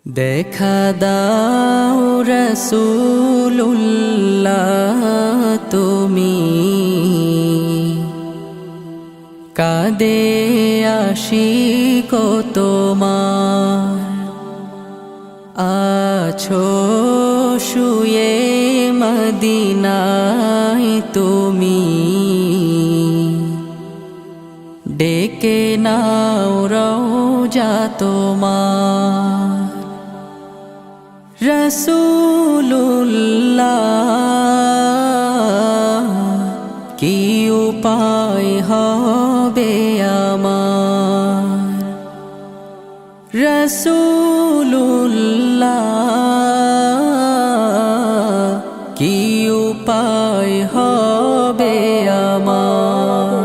দেখা দাও রাসূলুল্লাহ তুমি কাঁদে আশিক তোমার আছো শুয়ে মদিনায় তুমি ডেকে নাও রওজা তোমার রাসূলুল্লাহ কি উপায় হবে আমার রাসূলুল্লাহ কি উপায় হবে আমার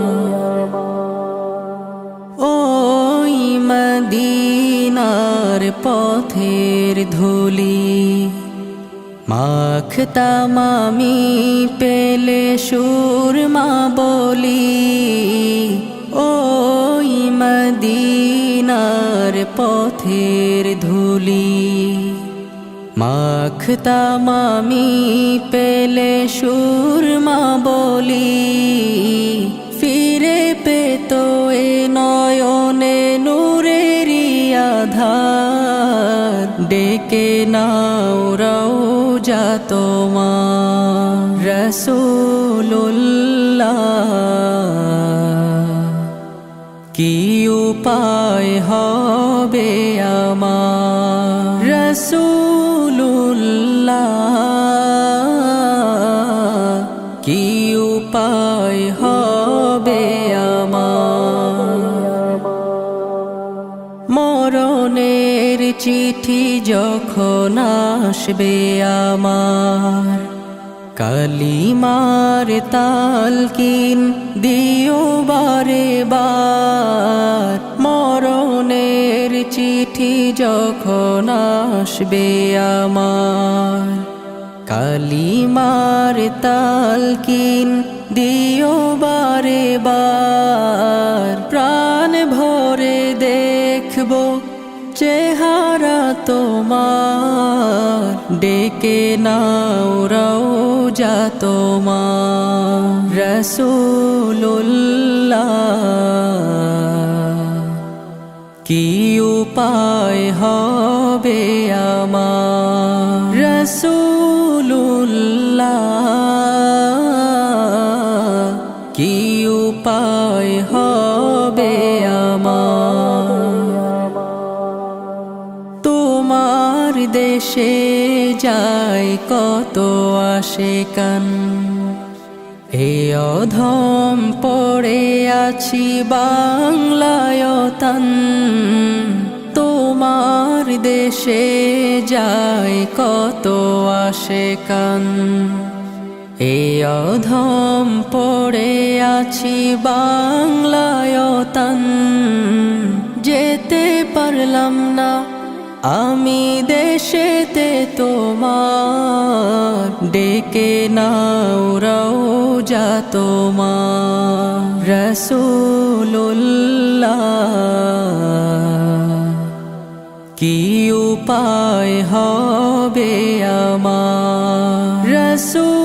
ওই মদিনার পথের ধুলি মাখতাম আমি পেলে সুরমা বলি ওই মদিনার পথের ধুলি মাখতাম আমি পেলে সুরমা বলি ফিরে পেত এ নয়নে নূরেরি আধার ডেকে নাও রওজা তোমার রাসূলুল্লাহ কি উপায় হবে আমার রাসূলুল্লাহ কি উপায় হবে আমার মরণের চিঠি যখন আসবে আমার কালিমার তালকিন দিও বারে বার মরণের চিঠি যখন আসবে আমার কালিমার তালকিন দিও বারে বার প্রাণ ভরে দেখবো চেহারা তোমার ডেকে নাও রওজা তোমার রাসূলুল্লাহ কি উপায় হবে আমার রাসূলুল্লাহ কি উপায় হবে আমার তোমার দেশে যায় কত আশিকান এ অধম পড়ে আছি বাংলায় তান তোমার দেশে যায় কত আশিকান এ অধম পড়ে আছি বাংলায় তান যেতে পারলাম না আমি দেশেতে তোমার ডেকে নাও রওজা তোমার রাসূলুল্লাহ কি উপায় হবে আমার রাসূল